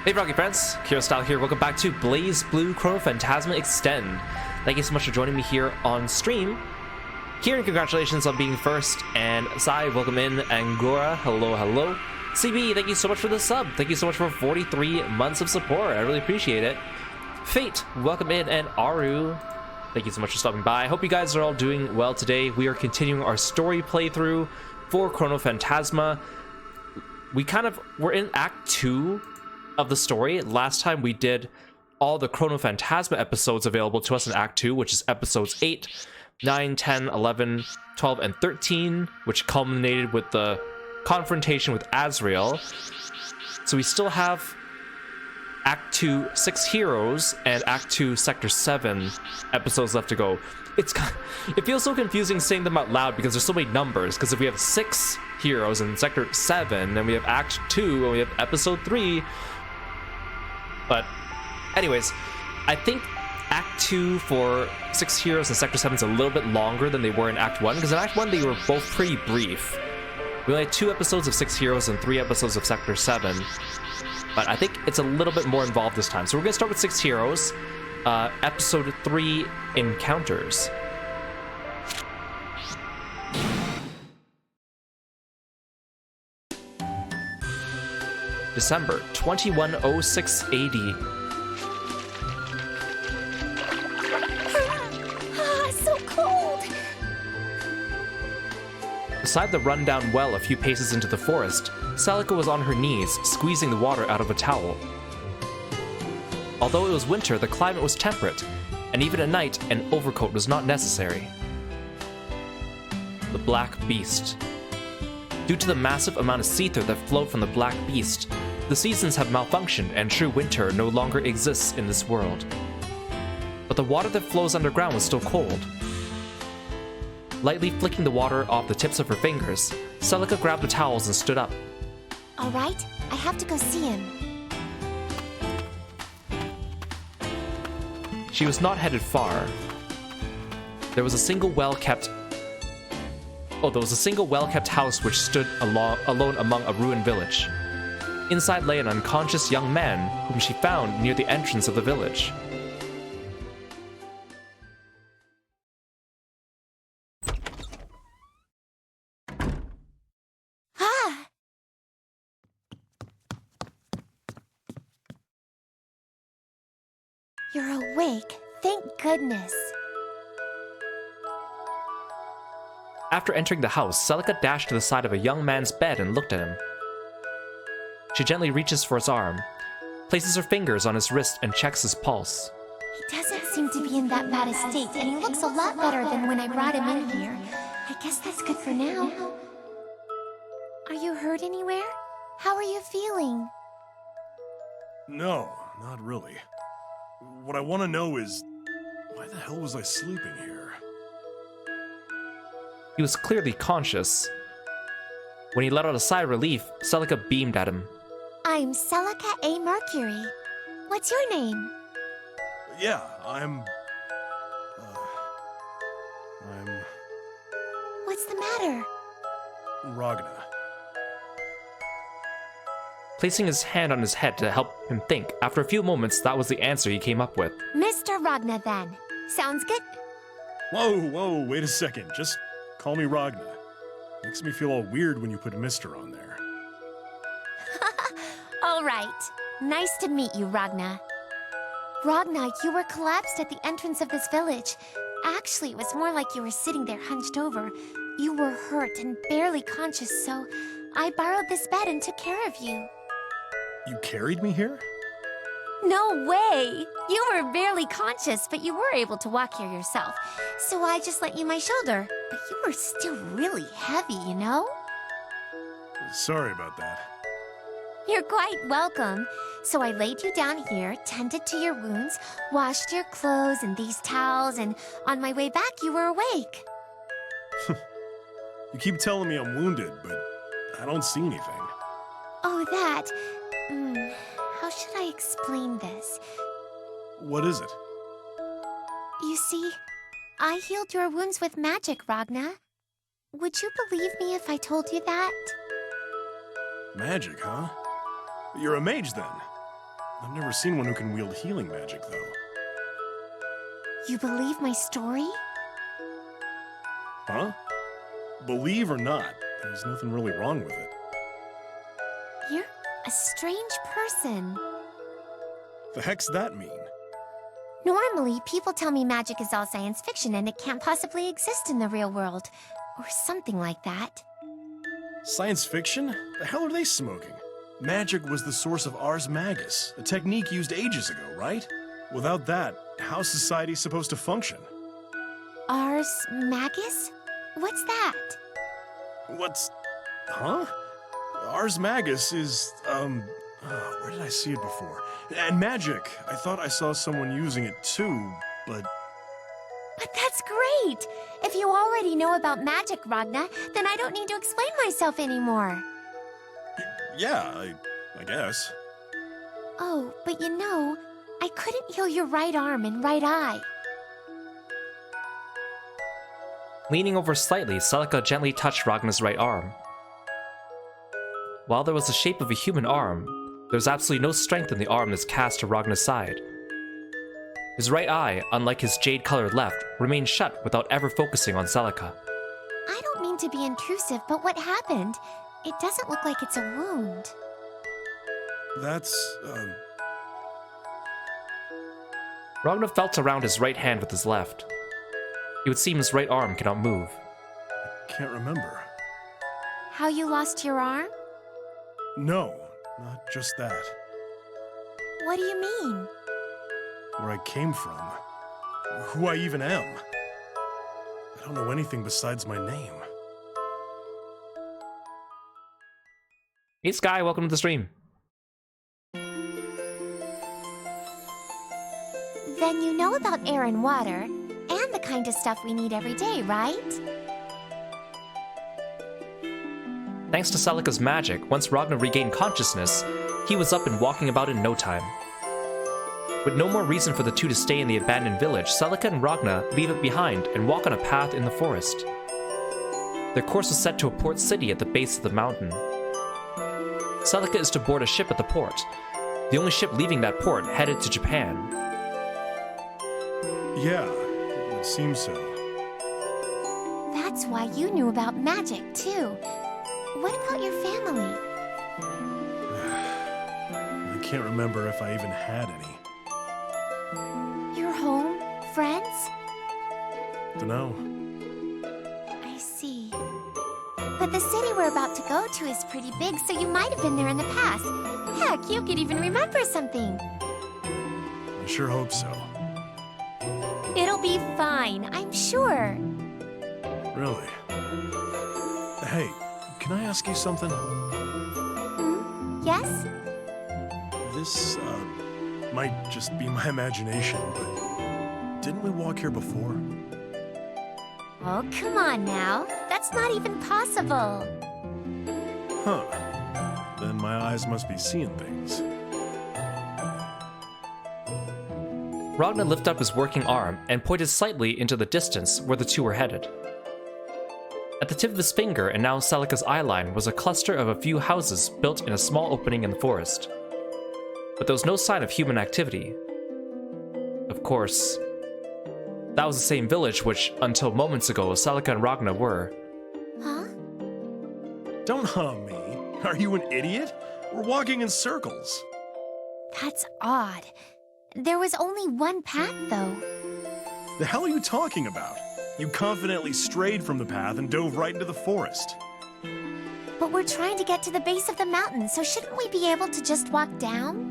Hey Rocky friends, Kirostyle here. Welcome back to BlazBlue Chrono Phantasma Extend. Thank you so much for joining me here on stream. Kieran, congratulations on being first, and Sai, welcome in. Angora, hello, hello. CB, thank you so much for the sub. Thank you so much for 43 months of support. I really appreciate it. Fate, welcome in, and Aru, thank you so much for stopping by. I hope you guys are all doing well today. We are continuing our story playthrough for Chrono Phantasma. We're in Act 2 of the story. Last time we did all the Chrono Phantasma episodes available to us in Act 2, which is episodes 8, 9, 10, 11, 12, and 13, which culminated with the confrontation with Azrael. So we still have Act 2 6 Heroes and Act 2 Sector 7 episodes left to go. It feels so confusing saying them out loud because there's so many numbers, because if we have 6 heroes in Sector 7, then we have Act 2, and we have Episode 3. But anyways, I think Act 2 for 6 Heroes and Sector 7 is a little bit longer than they were in Act 1, because in Act 1 they were both pretty brief. We only had 2 episodes of 6 Heroes and 3 episodes of Sector 7, but I think it's a little bit more involved this time. So we're going to start with 6 Heroes, Episode 3, Encounters. December 2106 AD. So cold! Beside the rundown well a few paces into the forest, Celica was on her knees, squeezing the water out of a towel. Although it was winter, the climate was temperate, and even at night, an overcoat was not necessary. The Black Beast. Due to the massive amount of seether that flowed from the Black Beast, the seasons have malfunctioned and true winter no longer exists in this world. But the water that flows underground was still cold. Lightly flicking the water off the tips of her fingers, Celica grabbed the towels and stood up. Alright, I have to go see him. She was not headed far. There was a single well-kept house which stood alone among a ruined village. Inside lay an unconscious young man whom she found near the entrance of the village. Ah! You're awake, thank goodness. After entering the house, Celica dashed to the side of a young man's bed and looked at him. She gently reaches for his arm, places her fingers on his wrist, and checks his pulse. He doesn't seem to be in that bad a state, and he looks a lot better than when I brought him in here. I guess that's good for now. Are you hurt anywhere? How are you feeling? No, not really. What I want to know is, why the hell was I sleeping here? He was clearly conscious. When he let out a sigh of relief, Celica beamed at him. I'm Celica A. Mercury. What's your name? Yeah, I'm... What's the matter? Ragna. Placing his hand on his head to help him think, after a few moments, that was the answer he came up with. Mr. Ragna, then. Sounds good? Whoa, wait a second. Just call me Ragna. Makes me feel all weird when you put Mr. on there. All right. Nice to meet you, Ragna. Ragna, you were collapsed at the entrance of this village. Actually, it was more like you were sitting there hunched over. You were hurt and barely conscious, so I borrowed this bed and took care of you. You carried me here? No way! You were barely conscious, but you were able to walk here yourself. So I just lent you my shoulder. But you were still really heavy, you know? Sorry about that. You're quite welcome. So I laid you down here, tended to your wounds, washed your clothes and these towels, and on my way back you were awake. You keep telling me I'm wounded, but I don't see anything. Oh, that. How should I explain this? What is it? You see, I healed your wounds with magic, Ragna. Would you believe me if I told you that? Magic, huh? You're a mage, then? I've never seen one who can wield healing magic, though. You believe my story? Huh? Believe or not, there's nothing really wrong with it. You're a strange person. The heck's that mean? Normally, people tell me magic is all science fiction and it can't possibly exist in the real world. Or something like that. Science fiction? The hell are they smoking? Magic was the source of Ars Magus, a technique used ages ago, right? Without that, how's society supposed to function? Ars Magus? What's that? What's... huh? Ars Magus is, where did I see it before? And magic. I thought I saw someone using it too, but... But that's great! If you already know about magic, Ragna, then I don't need to explain myself anymore. Yeah, I guess. Oh, but you know, I couldn't heal your right arm and right eye. Leaning over slightly, Celica gently touched Ragna's right arm. While there was the shape of a human arm, there was absolutely no strength in the arm that's cast to Ragna's side. His right eye, unlike his jade-colored left, remained shut without ever focusing on Celica. I don't mean to be intrusive, but what happened? It doesn't look like it's a wound. That's, Ragna felt around his right hand with his left. It would seem his right arm cannot move. can't remember. How you lost your arm? No, not just that. What do you mean? Where I came from. Who I even am. I don't know anything besides my name. Hey Sky, welcome to the stream. Then you know about air and water, and the kind of stuff we need every day, right? Thanks to Celica's magic, once Ragna regained consciousness, he was up and walking about in no time. With no more reason for the two to stay in the abandoned village, Celica and Ragna leave it behind and walk on a path in the forest. Their course was set to a port city at the base of the mountain. Celica is to board a ship at the port, the only ship leaving that port headed to Japan. Yeah, it would seem so. That's why you knew about magic, too. What about your family? I can't remember if I even had any. Your home? Friends? Dunno. I see. But the city we're about to go to is pretty big, so you might have been there in the past. Heck, you could even remember something. I sure hope so. It'll be fine, I'm sure. Really? Hey, can I ask you something? Yes? This, might just be my imagination, but didn't we walk here before? Oh, come on now. That's not even possible. Huh. Then my eyes must be seeing things. Ragna lifted up his working arm and pointed slightly into the distance where the two were headed. At the tip of his finger and now Celica's eyeline was a cluster of a few houses built in a small opening in the forest. But there was no sign of human activity. Of course, that was the same village which, until moments ago, Celica and Ragna were. Huh? Don't hum me. Are you an idiot? We're walking in circles. That's odd. There was only one path, though. The hell are you talking about? You confidently strayed from the path and dove right into the forest. But we're trying to get to the base of the mountain, so shouldn't we be able to just walk down?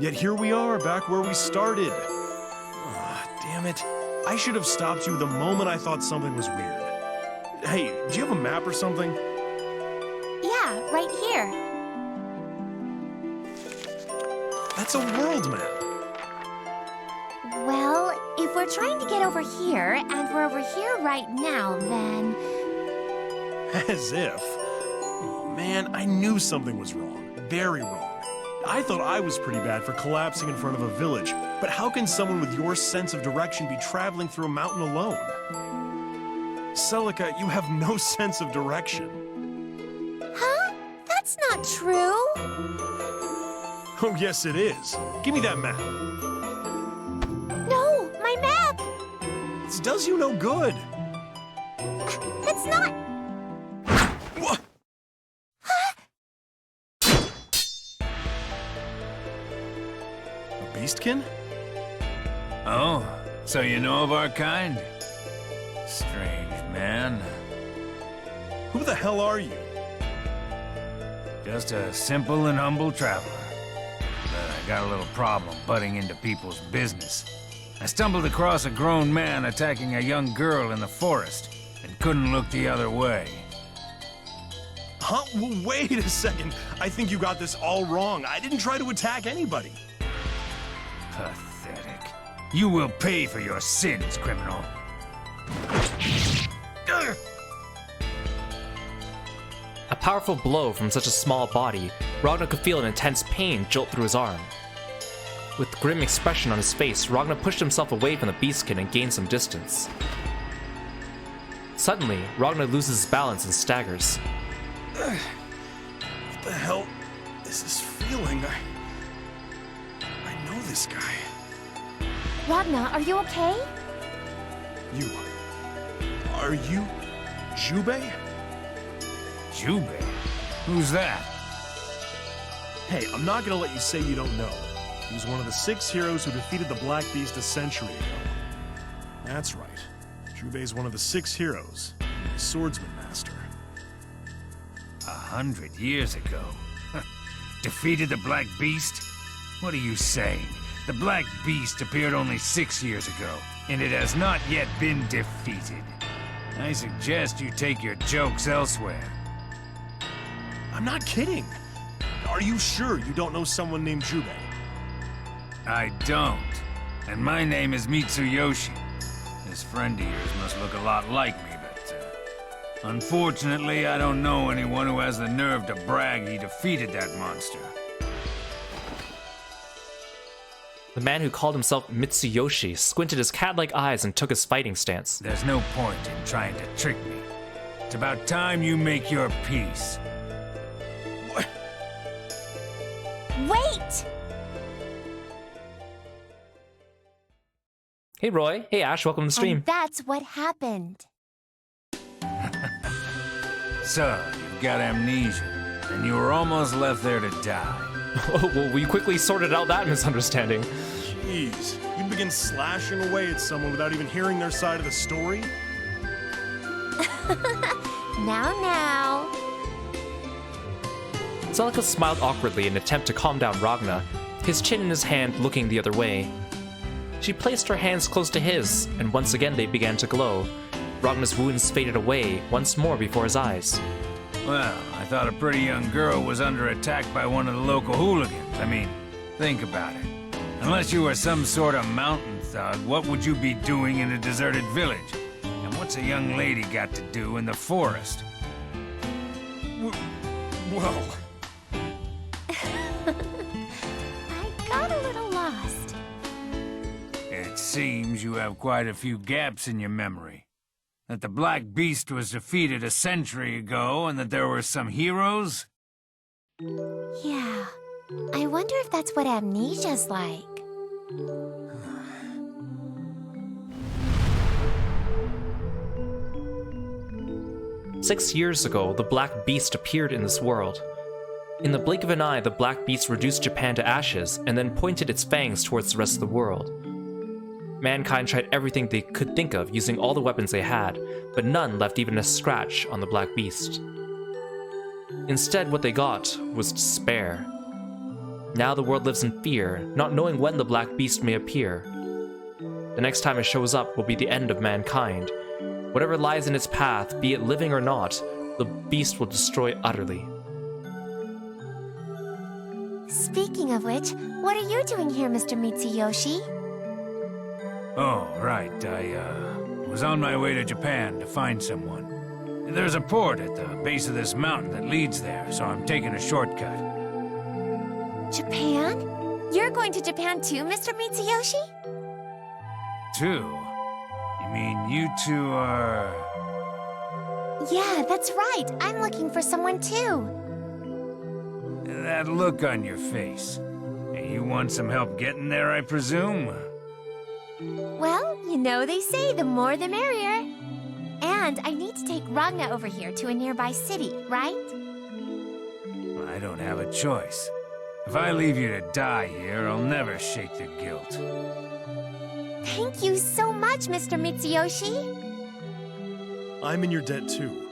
Yet here we are, back where we started. Ah, damn it. I should have stopped you the moment I thought something was weird. Hey, do you have a map or something? Yeah, right here. That's a world map. Well, if we're trying to get over here, and we're over here right now, then... As if. Oh man, I knew something was wrong. Very wrong. I thought I was pretty bad for collapsing in front of a village, but how can someone with your sense of direction be traveling through a mountain alone? Celica, you have no sense of direction. Huh? That's not true. Oh, yes, it is. Give me that map. No, my map! This does you no good. It's not... What? A beastkin? Oh, so you know of our kind? Strange, man. Who the hell are you? Just a simple and humble traveler. But I got a little problem butting into people's business. I stumbled across a grown man attacking a young girl in the forest, and couldn't look the other way. Huh? Well, wait a second. I think you got this all wrong. I didn't try to attack anybody. Pathetic. You will pay for your sins, criminal. A powerful blow from such a small body, Ragnar could feel an intense pain jolt through his arm. With a grim expression on his face, Ragnar pushed himself away from the beastkin and gained some distance. Suddenly, Ragnar loses his balance and staggers. What the hell is this feeling? I know this guy. Ragnar, are you okay? Are you Jubei? Jubei? Who's that? Hey, I'm not gonna let you say you don't know. He was one of the 6 heroes who defeated the Black Beast a century ago. That's right. Jubei's one of the 6 heroes. The swordsman master. 100 years ago? Defeated the Black Beast? What are you saying? The Black Beast appeared only 6 years ago, and it has not yet been defeated. I suggest you take your jokes elsewhere. I'm not kidding. Are you sure you don't know someone named Jubei? I don't. And my name is Mitsuyoshi. This friend of yours must look a lot like me, but unfortunately, I don't know anyone who has the nerve to brag he defeated that monster. The man who called himself Mitsuyoshi squinted his cat-like eyes and took his fighting stance. There's no point in trying to trick me. It's about time you make your peace. Wait! Hey Roy, hey Ash, welcome to the stream. And that's what happened. So, you've got amnesia, and you were almost left there to die. Oh, well, we quickly sorted out that misunderstanding. Jeez, you'd begin slashing away at someone without even hearing their side of the story? Now. Celica smiled awkwardly in an attempt to calm down Ragnar, his chin in his hand looking the other way. She placed her hands close to his, and once again they began to glow. Ragnar's wounds faded away once more before his eyes. Well, I thought a pretty young girl was under attack by one of the local hooligans. I mean, think about it. Unless you were some sort of mountain thug, what would you be doing in a deserted village? And what's a young lady got to do in the forest? Well... I got a little lost. It seems you have quite a few gaps in your memory. That the Black Beast was defeated a century ago and that there were some heroes? Yeah. I wonder if that's what amnesia's like. "6 years ago, the Black Beast appeared in this world. In the blink of an eye, the Black Beast reduced Japan to ashes and then pointed its fangs towards the rest of the world. Mankind tried everything they could think of using all the weapons they had, but none left even a scratch on the Black Beast. Instead, what they got was despair. Now the world lives in fear, not knowing when the Black Beast may appear. The next time it shows up will be the end of mankind. Whatever lies in its path, be it living or not, the beast will destroy utterly." Speaking of which, what are you doing here, Mr. Mitsuyoshi? Oh, right. I was on my way to Japan to find someone. There's a port at the base of this mountain that leads there, so I'm taking a shortcut. Japan? You're going to Japan too, Mr. Mitsuyoshi? Two? You mean you two are... Yeah, that's right. I'm looking for someone too. That look on your face. You want some help getting there, I presume? Well, you know they say the more the merrier. And I need to take Ragna over here to a nearby city, right? I don't have a choice. If I leave you to die here, I'll never shake the guilt. Thank you so much, Mr. Mitsuyoshi. I'm in your debt too.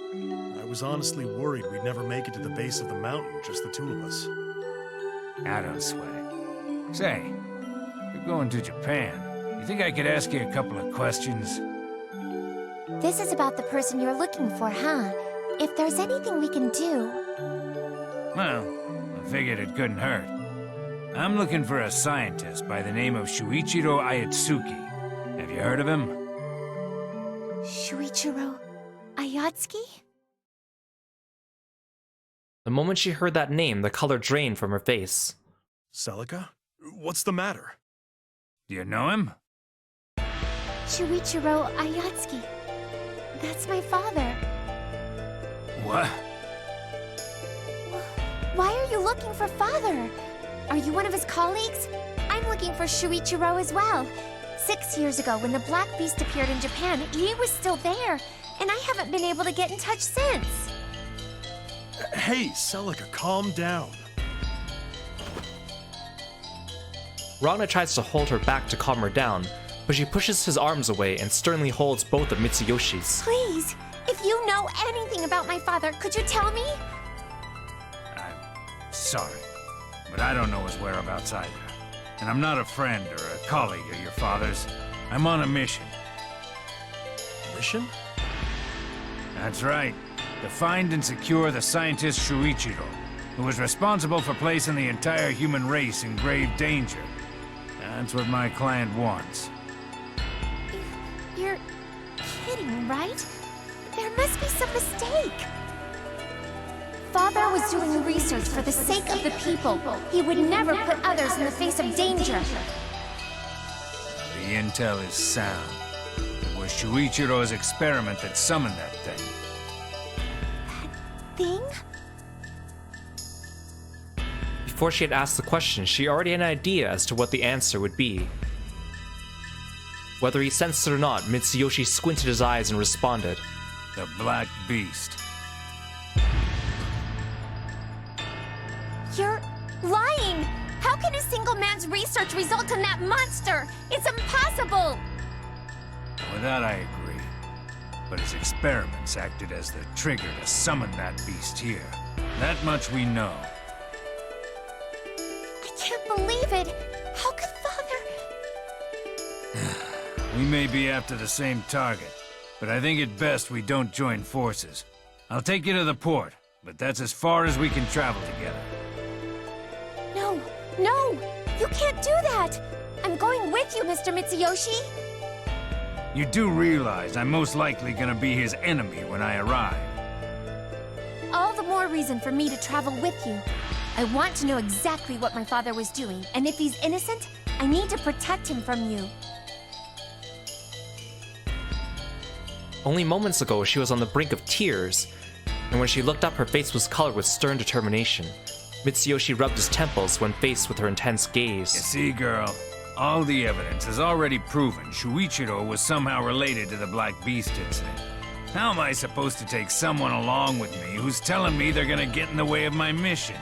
I was honestly worried we'd never make it to the base of the mountain, just the two of us. I don't sweat it. Say, you're going to Japan. You think I could ask you a couple of questions? This is about the person you're looking for, huh? If there's anything we can do... Well, I figured it couldn't hurt. I'm looking for a scientist by the name of Shuichiro Ayatsuki. Have you heard of him? Shuichiro Ayatsuki? The moment she heard that name, the color drained from her face. Celica? What's the matter? Do you know him? Shuichiro Ayatsuki. That's my father. What? Why are you looking for father? Are you one of his colleagues? I'm looking for Shuichiro as well. 6 years ago, when the Black Beast appeared in Japan, he was still there, and I haven't been able to get in touch since. Hey, Celica, calm down. Ragna tries to hold her back to calm her down, but she pushes his arms away and sternly holds both of Mitsuyoshi's. Please, if you know anything about my father, could you tell me? I'm sorry, but I don't know his whereabouts either. And I'm not a friend or a colleague of your father's. I'm on a mission. Mission? That's right. To find and secure the scientist Shuichiro, who was responsible for placing the entire human race in grave danger. That's what my client wants. You're kidding, right? There must be some mistake. Father was doing research for the sake of the people. He would never put others in the face of danger. The intel is sound. It was Shuichiro's experiment that summoned that thing. Thing? Before she had asked the question, she already had an idea as to what the answer would be. Whether he sensed it or not, Mitsuyoshi squinted his eyes and responded. The Black Beast. You're lying! How can a single man's research result in that monster? It's impossible! With that I agree. But his experiments acted as the trigger to summon that beast here. That much we know. I can't believe it! How could Father... We may be after the same target, but I think it best we don't join forces. I'll take you to the port, but that's as far as we can travel together. No! No! You can't do that! I'm going with you, Mr. Mitsuyoshi! You do realize I'm most likely gonna be his enemy when I arrive. All the more reason for me to travel with you. I want to know exactly what my father was doing, and if he's innocent, I need to protect him from you. Only moments ago, she was on the brink of tears, and when she looked up, her face was colored with stern determination. Mitsuyoshi rubbed his temples when faced with her intense gaze. You see, girl, all the evidence has already proven Shuichiro was somehow related to the Black Beast incident. How am I supposed to take someone along with me who's telling me they're gonna get in the way of my mission?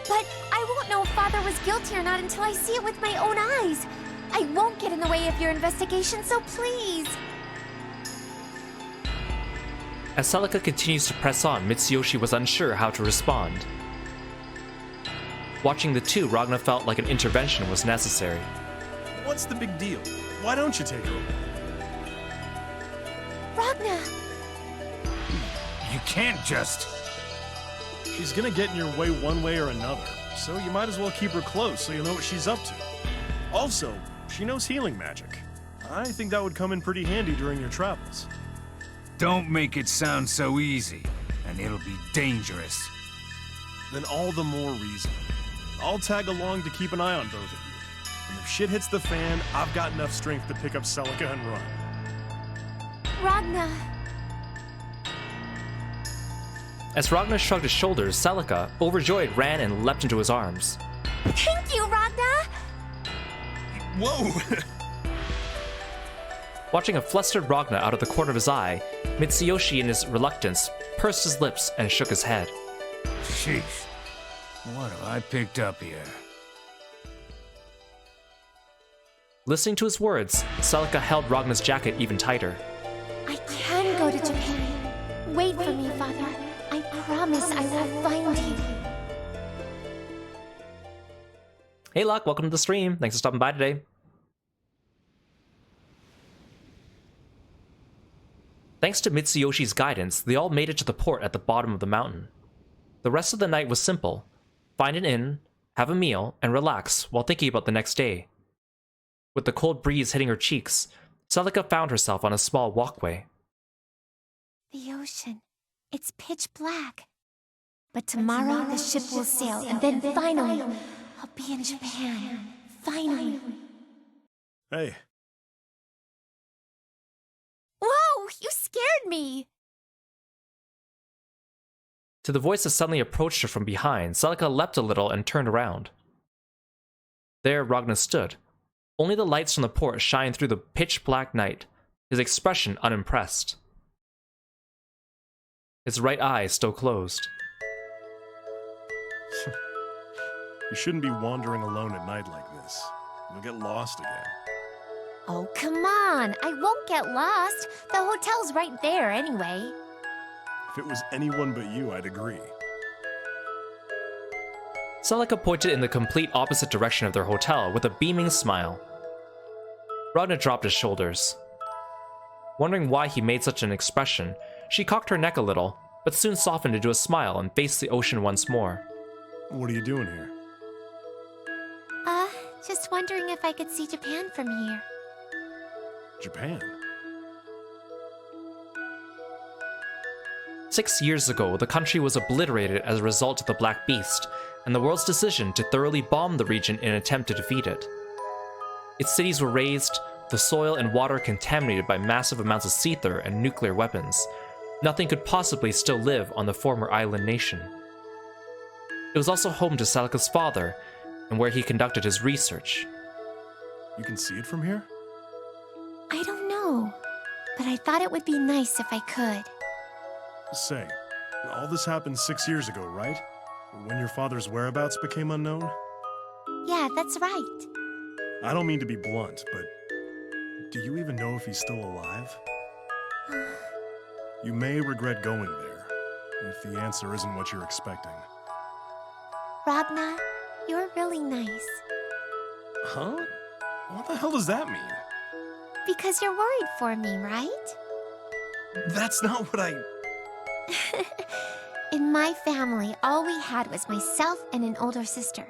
But I won't know if Father was guilty or not until I see it with my own eyes. I won't get in the way of your investigation, so please. As Celica continues to press on, Mitsuyoshi was unsure how to respond. Watching the two, Ragna felt like an intervention was necessary. What's the big deal? Why don't you take her away? Ragna! You can't just... She's gonna get in your way one way or another, so you might as well keep her close so you know what she's up to. Also, she knows healing magic. I think that would come in pretty handy during your travels. Don't make it sound so easy, and it'll be dangerous. Then all the more reason. I'll tag along to keep an eye on both of you. And if shit hits the fan, I've got enough strength to pick up Celica and run. Ragna! As Ragna shrugged his shoulders, Celica, overjoyed, ran and leapt into his arms. Thank you, Ragna! Whoa! Watching a flustered Ragna out of the corner of his eye, Mitsuyoshi in his reluctance pursed his lips and shook his head. Sheesh. What have I picked up here? Listening to his words, Celica held Ragna's jacket even tighter. I can go to Japan. Wait for me, Father. I promise I will find you. Hey Locke, welcome to the stream. Thanks for stopping by today. Thanks to Mitsuyoshi's guidance, they all made it to the port at the bottom of the mountain. The rest of the night was simple. Find an inn, have a meal, and relax while thinking about the next day. With the cold breeze hitting her cheeks, Celica found herself on a small walkway. The ocean. It's pitch black. But tomorrow the ship will sail, and then finally, I'll be in Japan. Finally. Hey, Whoa! You scared me! To the voice that suddenly approached her from behind, Celica leapt a little and turned around. There Ragna stood. Only the lights from the port shined through the pitch-black night, his expression unimpressed. His right eye still closed. you shouldn't be wandering alone at night like this. You'll get lost again. Oh, come on! I won't get lost. The hotel's right there anyway. If it was anyone but you, I'd agree. Celica pointed in the complete opposite direction of their hotel with a beaming smile. Ragna dropped his shoulders. Wondering why he made such an expression, she cocked her neck a little, but soon softened into a smile and faced the ocean once more. What are you doing here? Just wondering if I could see Japan from here. Japan? 6 years ago, the country was obliterated as a result of the Black Beast, and the world's decision to thoroughly bomb the region in an attempt to defeat it. Its cities were razed, the soil and water contaminated by massive amounts of seether and nuclear weapons. Nothing could possibly still live on the former island nation. It was also home to Celica's father, and where he conducted his research. You can see it from here? I don't know, but I thought it would be nice if I could. Say, all this happened 6 years ago, right? When your father's whereabouts became unknown? Yeah, that's right. I don't mean to be blunt, but do you even know if he's still alive? You may regret going there, if the answer isn't what you're expecting. Ragna, you're really nice. Huh? What the hell does that mean? Because you're worried for me, right? That's not what I... In my family, all we had was myself and an older sister.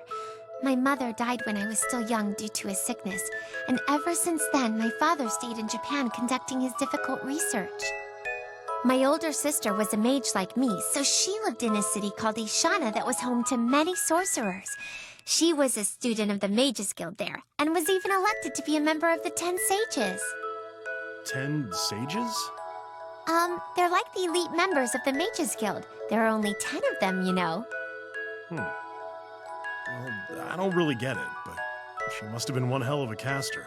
My mother died when I was still young due to a sickness, and ever since then, my father stayed in Japan conducting his difficult research. My older sister was a mage like me, so she lived in a city called Ishana that was home to many sorcerers. She was a student of the Mages Guild there, and was even elected to be a member of the 10 Sages. 10 sages? They're like the elite members of the Mages Guild. There are only 10 of them, you know. Well, I don't really get it, but she must have been one hell of a caster.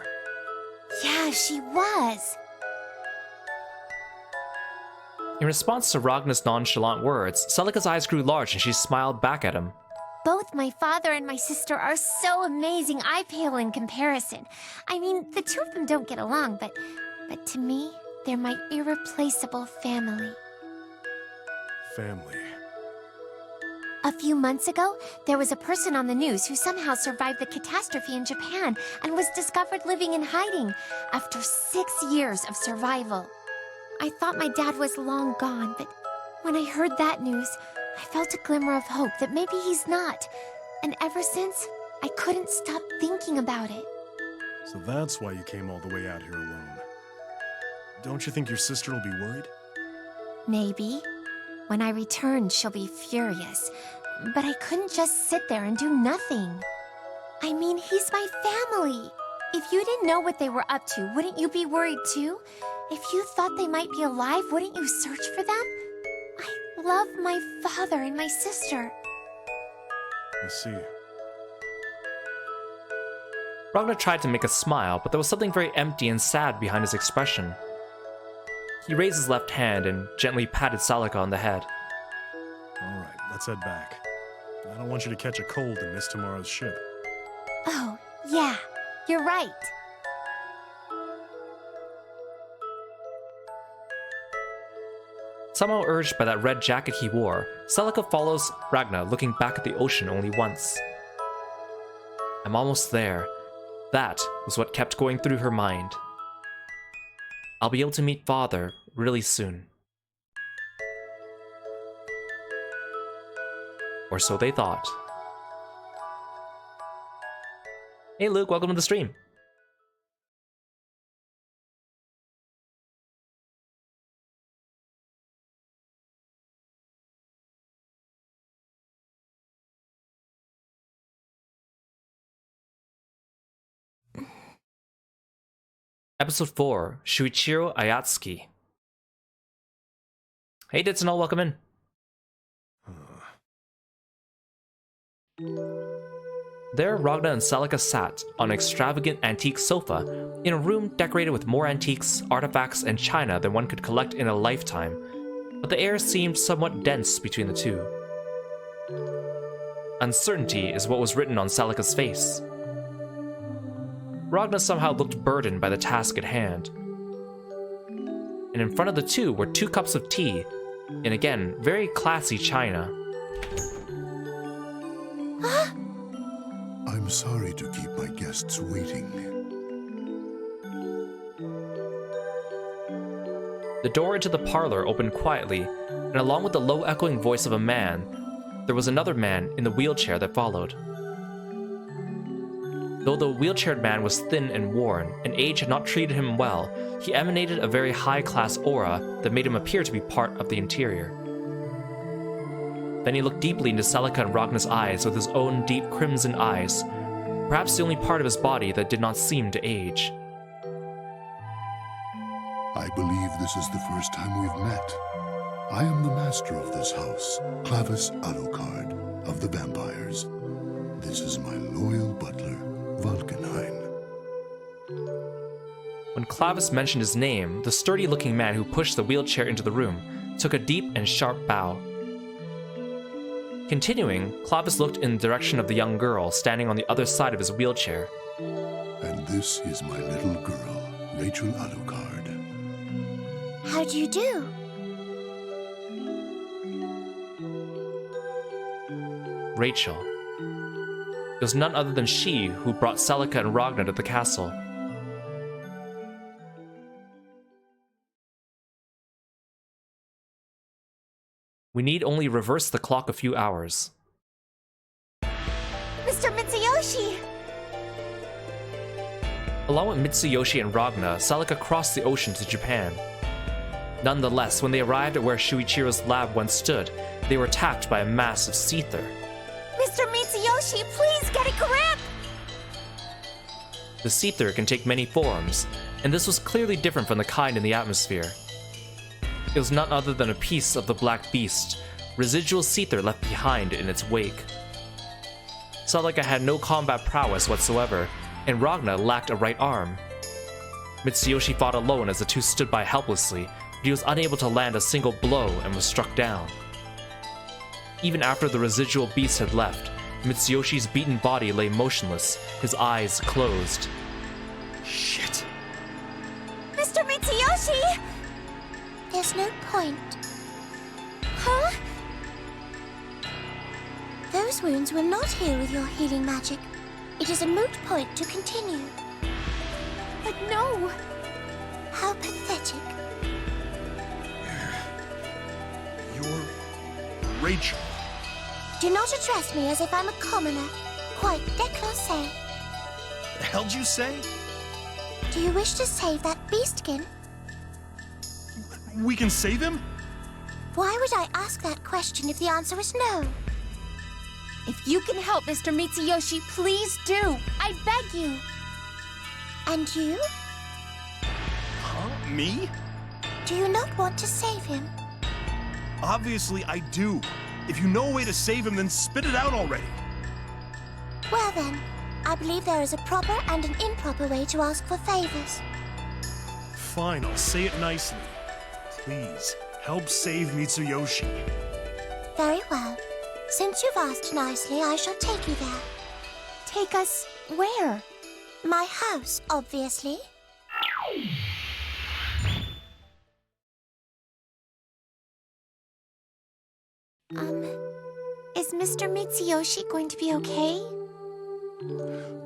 Yeah, she was. In response to Ragna's nonchalant words, Celica's eyes grew large and she smiled back at him. Both my father and my sister are so amazing, I pale in comparison. I mean, the two of them don't get along, but to me, they're my irreplaceable family. Family. A few months ago, there was a person on the news who somehow survived the catastrophe in Japan and was discovered living in hiding after 6 years of survival. I thought my dad was long gone, but when I heard that news, I felt a glimmer of hope that maybe he's not. And ever since, I couldn't stop thinking about it. So that's why you came all the way out here alone. Don't you think your sister will be worried? Maybe. When I return, she'll be furious. But I couldn't just sit there and do nothing. I mean, he's my family. If you didn't know what they were up to, wouldn't you be worried too? If you thought they might be alive, wouldn't you search for them? I love my father and my sister. I see. Ragnar tried to make a smile, but there was something very empty and sad behind his expression. He raised his left hand and gently patted Celica on the head. All right, let's head back. I don't want you to catch a cold and miss tomorrow's ship. Oh, yeah, you're right. Somehow urged by that red jacket he wore, Celica follows Ragnar, looking back at the ocean only once. I'm almost there. That was what kept going through her mind. I'll be able to meet Father really soon. Or so they thought. Hey Luke, welcome to the stream. Episode 4, Shuichiro Ayatsuki. Hey Ditsunol, welcome in. There, Ragnar and Celica sat on an extravagant antique sofa in a room decorated with more antiques, artifacts, and china than one could collect in a lifetime, but the air seemed somewhat dense between the two. Uncertainty is what was written on Celica's face. Ragnar somehow looked burdened by the task at hand. And in front of the two were 2 cups of tea, in again, very classy china. I'm sorry to keep my guests waiting. The door into the parlor opened quietly, and along with the low echoing voice of a man, there was another man in the wheelchair that followed. Though the wheelchaired man was thin and worn, and age had not treated him well, he emanated a very high-class aura that made him appear to be part of the interior. Then he looked deeply into Celica and Ragnar's eyes with his own deep crimson eyes, perhaps the only part of his body that did not seem to age. I believe this is the first time we've met. I am the master of this house, Clavis Alucard of the Vampires. This is my loyal butler, Valkenhayn. When Clavis mentioned his name, the sturdy-looking man who pushed the wheelchair into the room took a deep and sharp bow. Continuing, Clavis looked in the direction of the young girl standing on the other side of his wheelchair. And this is my little girl, Rachel Alucard. How do you do? Rachel. It was none other than she who brought Celica and Ragnar to the castle. We need only reverse the clock a few hours. Mr. Mitsuyoshi! Along with Mitsuyoshi and Ragnar, Celica crossed the ocean to Japan. Nonetheless, when they arrived at where Shuichiro's lab once stood, they were attacked by a mass of Seether. Mr. Mitsuyoshi, please get a grip! The Seether can take many forms, and this was clearly different from the kind in the atmosphere. It was none other than a piece of the Black Beast, residual Seether left behind in its wake. Celica had no combat prowess whatsoever, and Ragnar lacked a right arm. Mitsuyoshi fought alone as the two stood by helplessly, but he was unable to land a single blow and was struck down. Even after the residual beast had left, Mitsuyoshi's beaten body lay motionless, his eyes closed. Shit. Mr. Mitsuyoshi! There's no point. Huh? Those wounds will not heal with your healing magic. It is a moot point to continue. But no! How pathetic. You're Rachel. Do not address me as if I'm a commoner. Quite déclassé. The hell'd you say? Do you wish to save that beastkin? We can save him? Why would I ask that question if the answer is no? If you can help Mr. Mitsuyoshi, please do. I beg you. And you? Huh? Me? Do you not want to save him? Obviously I do. If you know a way to save him, then spit it out already. Well then, I believe there is a proper and an improper way to ask for favors. Fine, I'll say it nicely. Please, help save Mitsuyoshi. Very well. Since you've asked nicely, I shall take you there. Take us where? My house, obviously. Is Mr. Mitsuyoshi going to be okay?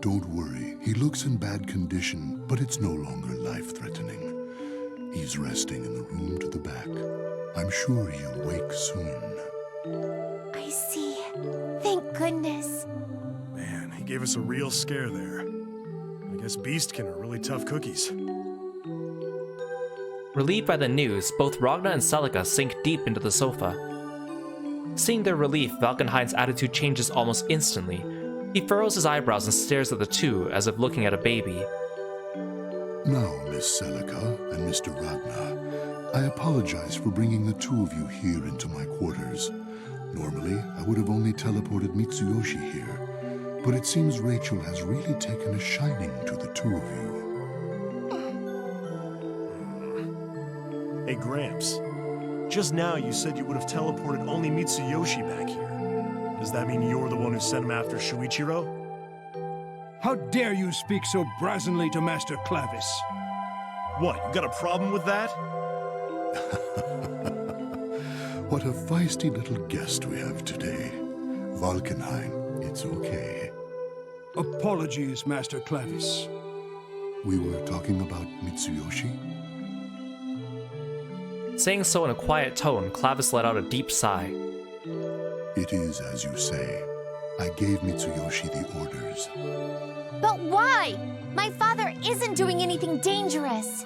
Don't worry. He looks in bad condition, but it's no longer life-threatening. He's resting in the room to the back. I'm sure he'll wake soon. I see. Thank goodness. Man, he gave us a real scare there. I guess Beastkin are really tough cookies. Relieved by the news, both Ragna and Celica sink deep into the sofa. Seeing their relief, Valkenhein's attitude changes almost instantly. He furrows his eyebrows and stares at the two as if looking at a baby. Now, Miss Celica and Mr. Ragna, I apologize for bringing the two of you here into my quarters. Normally, I would have only teleported Mitsuyoshi here, but it seems Rachel has really taken a shining to the two of you. Hey, Gramps. Just now you said you would have teleported only Mitsuyoshi back here. Does that mean you're the one who sent him after Shuichiro? How dare you speak so brazenly to Master Clavis? What, you got a problem with that? What a feisty little guest we have today. Valkenheim, it's okay. Apologies, Master Clavis. We were talking about Mitsuyoshi? Saying so in a quiet tone, Clavis let out a deep sigh. It is as you say. I gave Mitsuyoshi the orders. But why? My father isn't doing anything dangerous.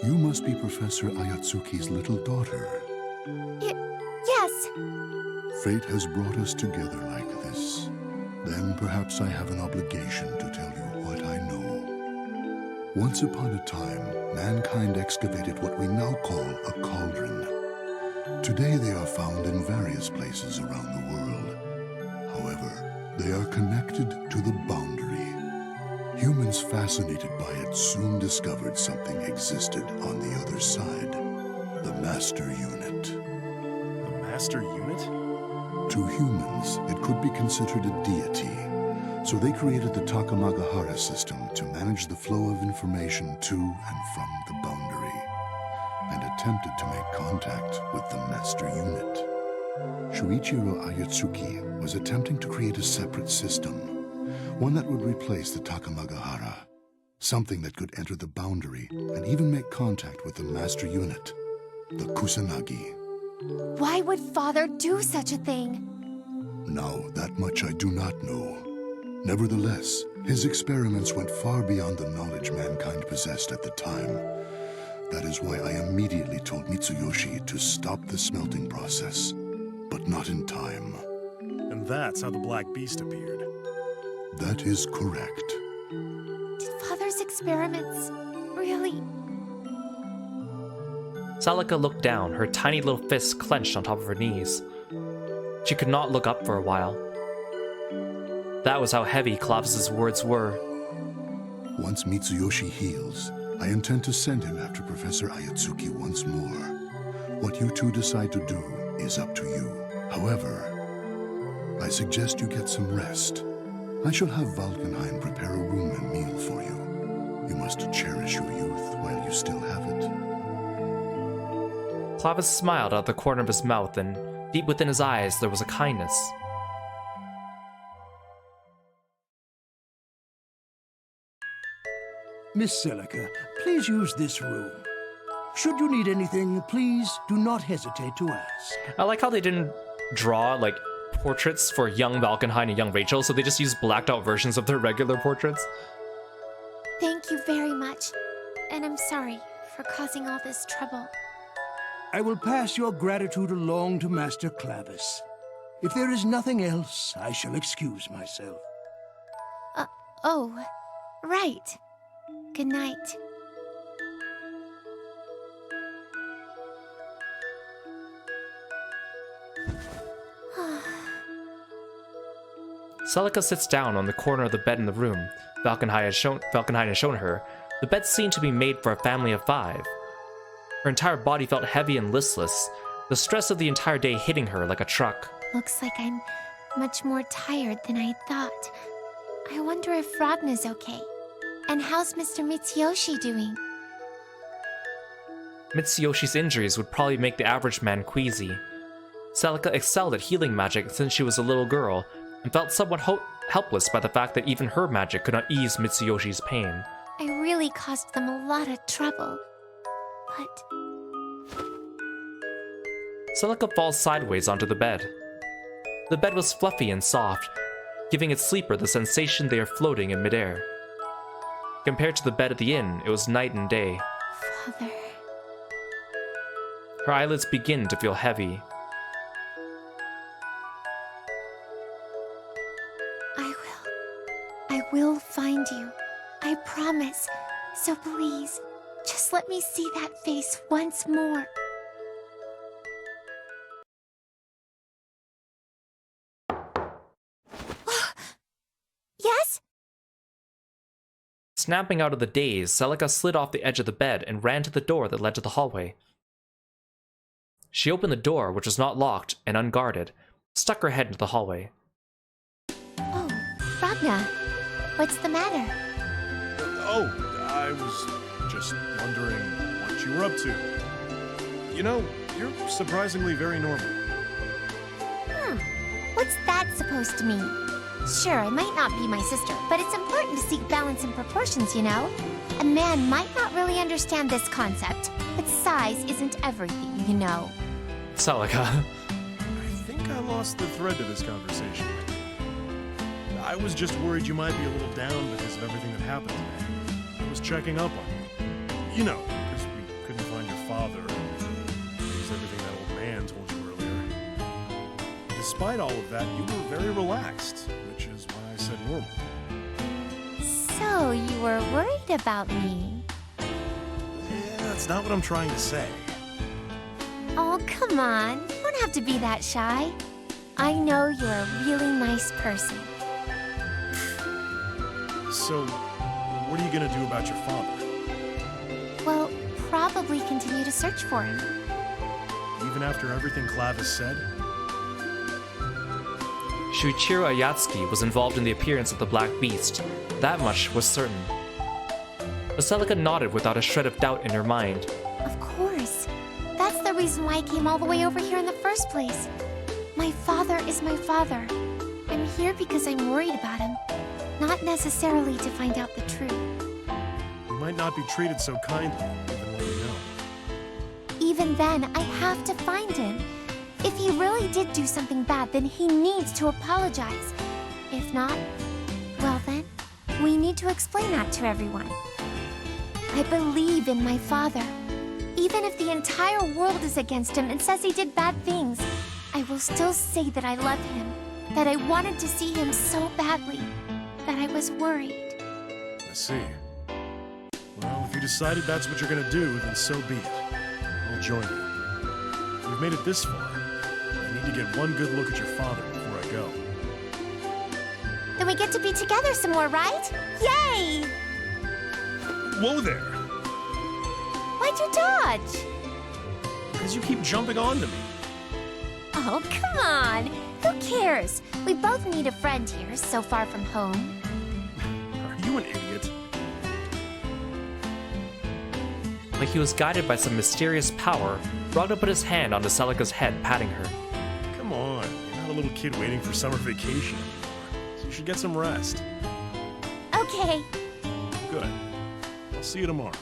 You must be Professor Ayatsuki's little daughter. Yes. Fate has brought us together like this. Then perhaps I have an obligation to tell you what I know. Once upon a time, mankind excavated what we now call a cauldron. Today they are found in various places around the world. However, they are connected to the boundary. Humans fascinated by it soon discovered something existed on the other side. The Master Unit. The Master Unit? To humans, it could be considered a deity. So they created the Takamagahara system to manage the flow of information to and from the boundary, and attempted to make contact with the Master Unit. Shuichiro Ayatsuki was attempting to create a separate system, one that would replace the Takamagahara, something that could enter the boundary and even make contact with the Master Unit, the Kusanagi. Why would father do such a thing? Now, that much I do not know. Nevertheless, his experiments went far beyond the knowledge mankind possessed at the time. That is why I immediately told Mitsuyoshi to stop the smelting process, but not in time. And that's how the Black Beast appeared. That is correct. Did father's experiments really... Celica looked down, her tiny little fists clenched on top of her knees. She could not look up for a while. That was how heavy Clavis's words were. Once Mitsuyoshi heals, I intend to send him after Professor Ayatsuki once more. What you two decide to do is up to you. However, I suggest you get some rest. I shall have Valkenheim prepare a room and meal for you. You must cherish your youth while you still have it. Clavis smiled out the corner of his mouth, and deep within his eyes there was a kindness. Miss Celica, please use this room. Should you need anything, please do not hesitate to ask. I like how they didn't draw, like, portraits for young Valkenheim and young Rachel, so they just used blacked out versions of their regular portraits. Thank you very much. And I'm sorry for causing all this trouble. I will pass your gratitude along to Master Clavis. If there is nothing else, I shall excuse myself. Oh, right. Good night. Celica sits down on the corner of the bed in the room Valkenheim has shown her. The bed seemed to be made for a family of 5. Her entire body felt heavy and listless, the stress of the entire day hitting her like a truck. Looks like I'm much more tired than I thought. I wonder if Ragna's okay. And how's Mr. Mitsuyoshi doing? Mitsuyoshi's injuries would probably make the average man queasy. Celica excelled at healing magic since she was a little girl, and felt somewhat helpless by the fact that even her magic could not ease Mitsuyoshi's pain. I really caused them a lot of trouble. But Celica falls sideways onto the bed. The bed was fluffy and soft, giving its sleeper the sensation they are floating in midair. Compared to the bed at the inn, it was night and day. Father... Her eyelids begin to feel heavy. I will find you. I promise. So please, just let me see that face once more. Yes? Snapping out of the daze, Celica slid off the edge of the bed and ran to the door that led to the hallway. She opened the door, which was not locked and unguarded, stuck her head into the hallway. Oh, Ragna. What's the matter? Oh, I was just wondering what you were up to. You know, you're surprisingly very normal. What's that supposed to mean? Sure, I might not be my sister, but it's important to seek balance and proportions, you know? A man might not really understand this concept, but size isn't everything, you know. Celica. I think I lost the thread to this conversation. I was just worried you might be a little down because of everything that happened today. I was checking up on you. You know, because we couldn't find your father. It was everything that old man told you earlier. Despite all of that, you were very relaxed, which is why I said normal. So, you were worried about me? Yeah, that's not what I'm trying to say. Oh, come on. You don't have to be that shy. I know you're a really nice person. So, what are you gonna do about your father? Well, probably continue to search for him. Even after everything Clavis said? Shuichiro Ayatsuki was involved in the appearance of the Black Beast. That much was certain. But Celica nodded without a shred of doubt in her mind. Of course. That's the reason why I came all the way over here in the first place. My father is my father. I'm here because I'm worried about him, not necessarily to find out the truth. You might not be treated so kindly, even when you know. Even then, I have to find him. If he really did do something bad, then he needs to apologize. If not, well then, we need to explain that to everyone. I believe in my father. Even if the entire world is against him and says he did bad things, I will still say that I love him, that I wanted to see him so badly, that I was worried. I see. Well, if you decided that's what you're gonna do, then so be it. I'll join you. We've made it this far. I need to get one good look at your father before I go. Then we get to be together some more, right? Yay! Whoa there! Why'd you dodge? Because you keep jumping onto me. Oh, come on. Who cares? We both need a friend here, so far from home. Are you an idiot? Like he was guided by some mysterious power, Ragna put his hand onto Celica's head, patting her. Come on, you're not a little kid waiting for summer vacation anymore. So you should get some rest. Okay. Good. I'll see you tomorrow.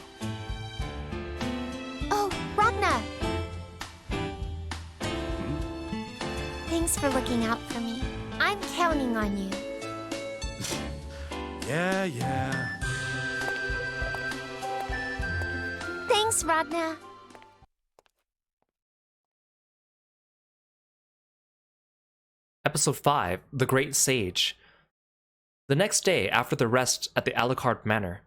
Oh, Ragna! Thanks for looking out for me. I'm counting on you. Yeah. Thanks, Ragna. Episode 5, The Great Sage. The next day, after the rest at the Alucard Manor,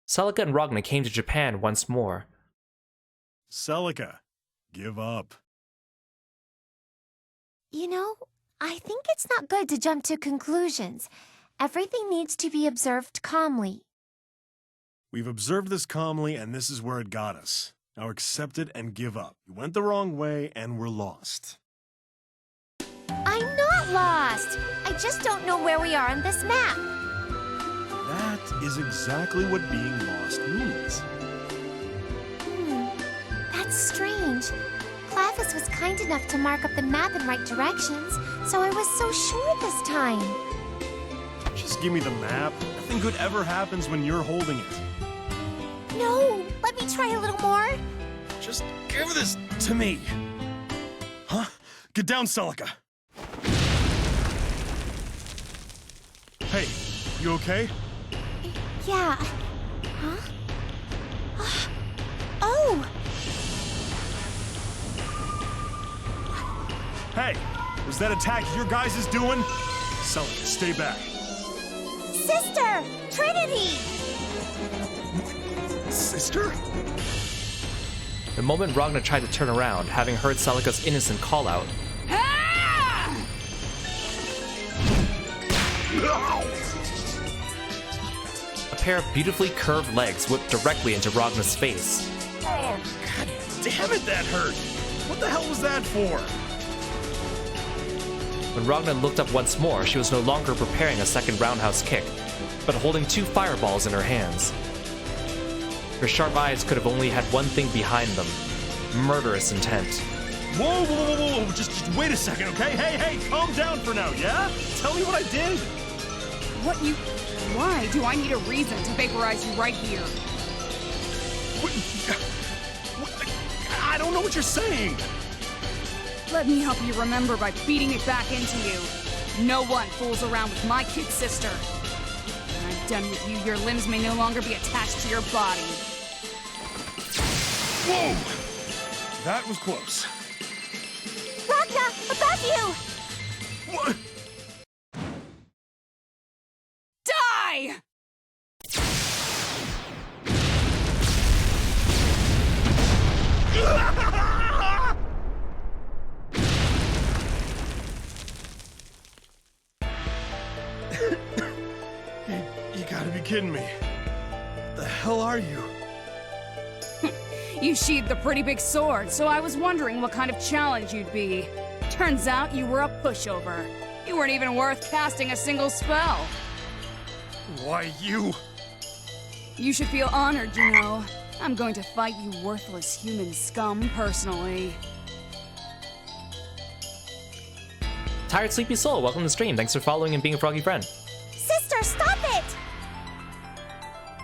Celica and Ragna came to Japan once more. Celica, give up. You know, I think it's not good to jump to conclusions. Everything needs to be observed calmly. We've observed this calmly, and this is where it got us. Now accept it and give up. You went the wrong way, and we're lost. I'm not lost. I just don't know where we are on this map. That is exactly what being lost means. That's strange. Clavis was kind enough to mark up the map in right directions, so I was so sure this time. Just give me the map. Nothing good ever happens when you're holding it. No, let me try a little more. Just give this to me. Huh? Get down, Celica. Hey, you okay? Yeah. Huh? Oh! Hey, was that attack your guys is doing? Celica, stay back. Sister! Trinity! Sister? The moment Ragnar tried to turn around, having heard Celica's innocent call-out, a pair of beautifully curved legs whipped directly into Ragnar's face. Oh, god damn it, that hurt! What the hell was that for? When Ragnar looked up once more, she was no longer preparing a second roundhouse kick, but holding 2 fireballs in her hands. Her sharp eyes could have only had one thing behind them: murderous intent. Whoa, whoa, whoa, whoa, whoa, just wait a second, okay? Hey, calm down for now, yeah? Tell me what I did. Why do I need a reason to vaporize you right here? I don't know what you're saying. Let me help you remember by feeding it back into you. No one fools around with my kid sister. When I'm done with you, your limbs may no longer be attached to your body. Whoa! That was close. Ragnar, above you! What? Die! You gotta be kidding me. What the hell are you? You sheathed a pretty big sword, so I was wondering what kind of challenge you'd be. Turns out you were a pushover. You weren't even worth casting a single spell. Why, you? You should feel honored, you know. I'm going to fight you worthless human scum personally. Tired Sleepy Soul, welcome to the stream. Thanks for following and being a froggy friend. Sister, stop it!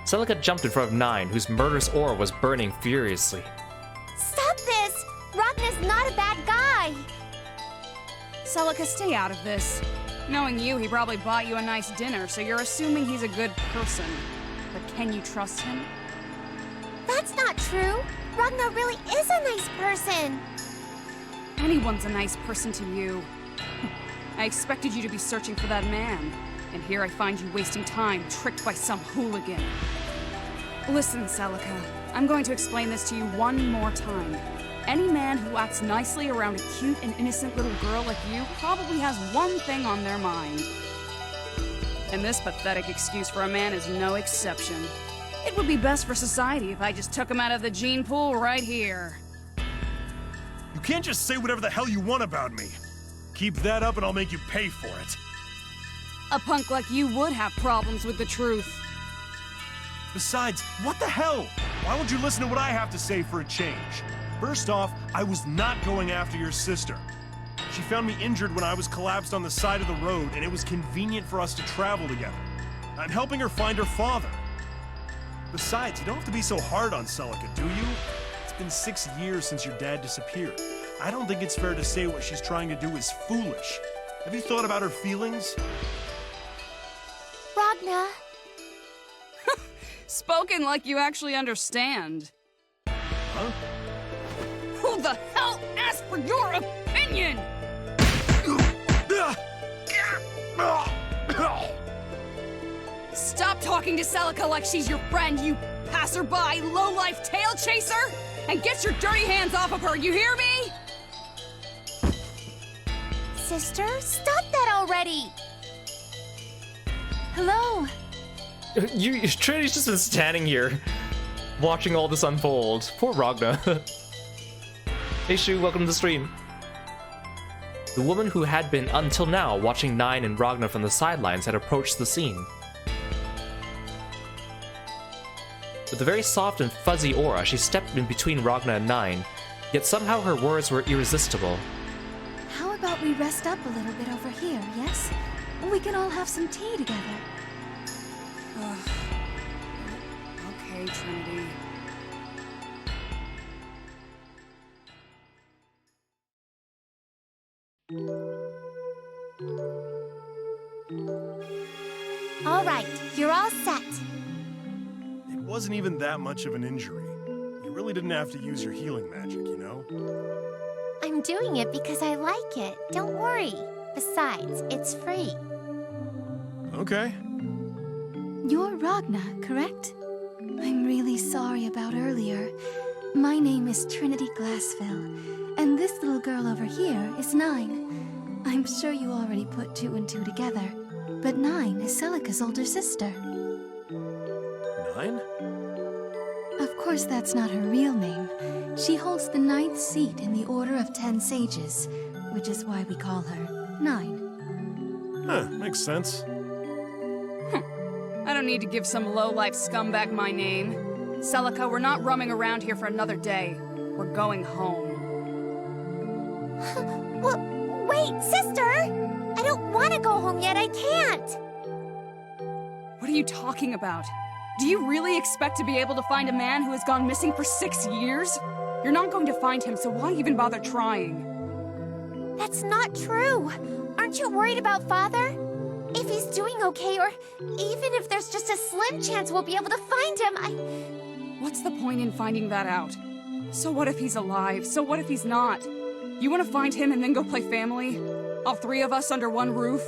Celica jumped in front of Nine, whose murderous aura was burning furiously. Stop this! Ragnar's not a bad guy! Celica, stay out of this. Knowing you, he probably bought you a nice dinner, so you're assuming he's a good person. But can you trust him? That's not true! Ragnar really is a nice person! Anyone's a nice person to you. I expected you to be searching for that man, and here I find you wasting time, tricked by some hooligan. Listen, Celica, I'm going to explain this to you one more time. Any man who acts nicely around a cute and innocent little girl like you probably has one thing on their mind. And this pathetic excuse for a man is no exception. It would be best for society if I just took him out of the gene pool right here. You can't just say whatever the hell you want about me. Keep that up and I'll make you pay for it. A punk like you would have problems with the truth. Besides, what the hell? Why won't you listen to what I have to say for a change? First off, I was not going after your sister. She found me injured when I was collapsed on the side of the road, and it was convenient for us to travel together. I'm helping her find her father. Besides, you don't have to be so hard on Celica, do you? It's been 6 years since your dad disappeared. I don't think it's fair to say what she's trying to do is foolish. Have you thought about her feelings? Ragnar. Spoken like you actually understand. Huh? Who the hell asked for your opinion? Stop talking to Celica like she's your friend, you passerby, low-life tail chaser! And get your dirty hands off of her, you hear me? sister. Stop that already. Hello. Trinity's just been standing here, watching all this unfold. Poor Ragna. Hey Shu, welcome to the stream. The woman who had been, until now, watching Nine and Ragna from the sidelines had approached the scene. With a very soft and fuzzy aura, she stepped in between Ragna and Nine, yet somehow her words were irresistible. How about we rest up a little bit over here, yes? We can all have some tea together. Okay, Trinity. All right, you're all set. It wasn't even that much of an injury. You really didn't have to use your healing magic, you know? I'm doing it because I like it. Don't worry. Besides, it's free. Okay. You're Ragna, correct? I'm really sorry about earlier. My name is Trinity Glassville, and this little girl over here is Nine. I'm sure you already put two and two together, but Nine is Celica's older sister. Nine? Of course that's not her real name. She holds the 9th seat in the Order of 10 Sages, which is why we call her Nine. Huh, makes sense. I don't need to give some low-life scumbag my name. Celica, we're not roaming around here for another day. We're going home. Well, wait, sister! I don't want to go home yet, I can't! What are you talking about? Do you really expect to be able to find a man who has gone missing for 6 years? You're not going to find him, so why even bother trying? That's not true! Aren't you worried about Father? If he's doing okay, or even if there's just a slim chance we'll be able to find him, What's the point in finding that out? So what if he's alive? So what if he's not? You want to find him and then go play family? All three of us under one roof?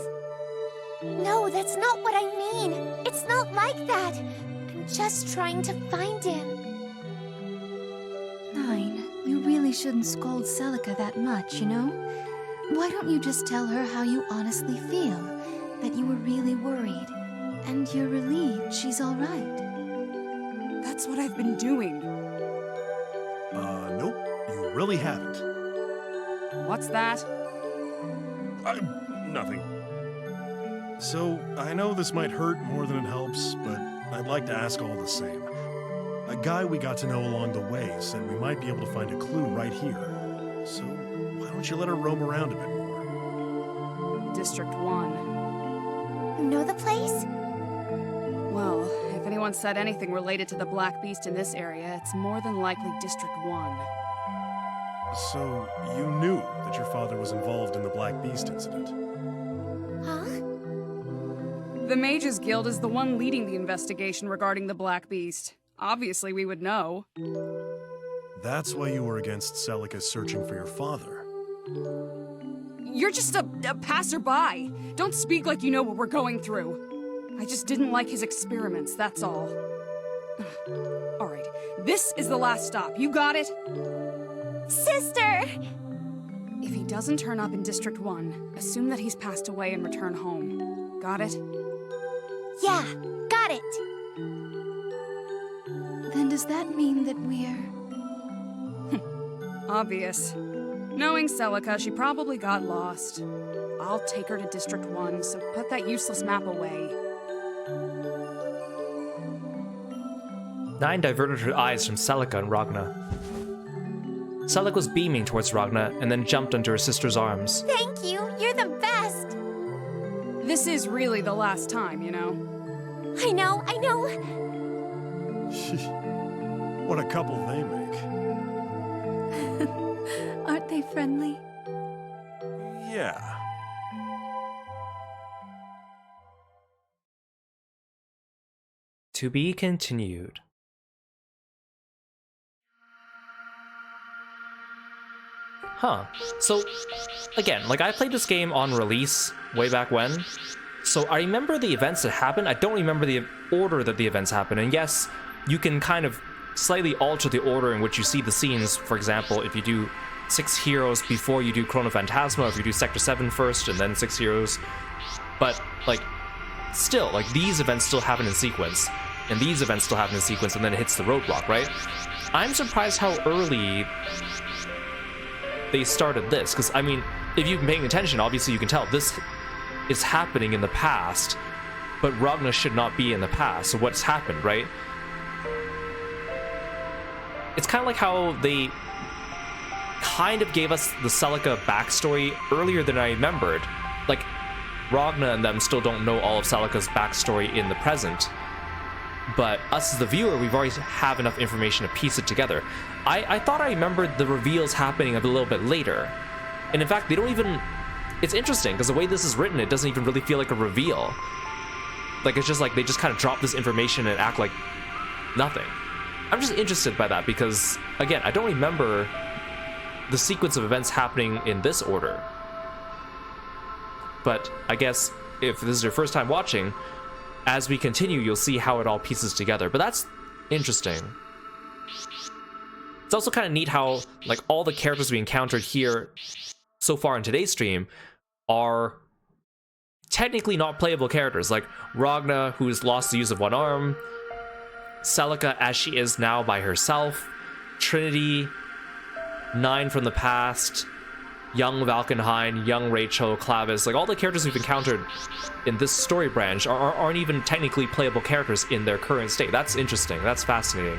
No, that's not what I mean. It's not like that. I'm just trying to find him. Nine, you really shouldn't scold Celica that much, you know? Why don't you just tell her how you honestly feel? That you were really worried, and you're relieved she's all right. That's what I've been doing. Nope, you really haven't. What's that? Nothing. So, I know this might hurt more than it helps, but I'd like to ask all the same. A guy we got to know along the way said we might be able to find a clue right here. So, why don't you let her roam around a bit more? District 1. You know the place? Well, if anyone said anything related to the Black Beast in this area, it's more than likely District 1. So, you knew that your father was involved in the Black Beast incident? Huh? The Mages Guild is the one leading the investigation regarding the Black Beast. Obviously, we would know. That's why you were against Celica searching for your father. You're just a passerby. Don't speak like you know what we're going through. I just didn't like his experiments, that's all. All right, this is the last stop. You got it? Sister! If he doesn't turn up in District 1, assume that he's passed away and return home. Got it? Yeah, got it. Then does that mean that we're... Obvious. Knowing Celica, she probably got lost. I'll take her to District 1, so put that useless map away. Nine diverted her eyes from Celica and Ragna. Celica was beaming towards Ragna and then jumped into her sister's arms. Thank you, you're the best. This is really the last time, you know? I know. What a couple they make. Aren't they friendly? Yeah. To be continued. Huh. So, again, like I played this game on release way back when, so I remember the events that happened. I don't remember the order that the events happened. And yes, you can kind of slightly alter the order in which you see the scenes. For example, if you do 6 heroes before you do Chrono Phantasma, if you do Sector 7 first and then 6 heroes. But, like, still, like, these events still happen in sequence, and these events still happen in sequence, and then it hits the roadblock, right? I'm surprised how early they started this, because, I mean, if you've been paying attention, obviously you can tell this is happening in the past, but Ragna should not be in the past, so what's happened, right? It's kind of like how they kind of gave us the Celica backstory earlier than I remembered. Like, Ragna and them still don't know all of Celica's backstory in the present, but us as the viewer, we've already have enough information to piece it together. I thought I remembered the reveals happening a little bit later, and in fact, they don't even... It's interesting, because the way this is written, it doesn't even really feel like a reveal. Like, it's just like, they just kind of drop this information and act like nothing. I'm just interested by that, because, again, I don't remember the sequence of events happening in this order. But I guess if this is your first time watching, as we continue, you'll see how it all pieces together. But that's interesting. It's also kind of neat how, like, all the characters we encountered here so far in today's stream are technically not playable characters. Like Ragna, who's lost the use of one arm, Celica as she is now by herself, Trinity, 9 from the past, young Valkenhayn, young Rachel, Clavis, like all the characters we've encountered in this story branch aren't even technically playable characters in their current state. That's interesting, that's fascinating.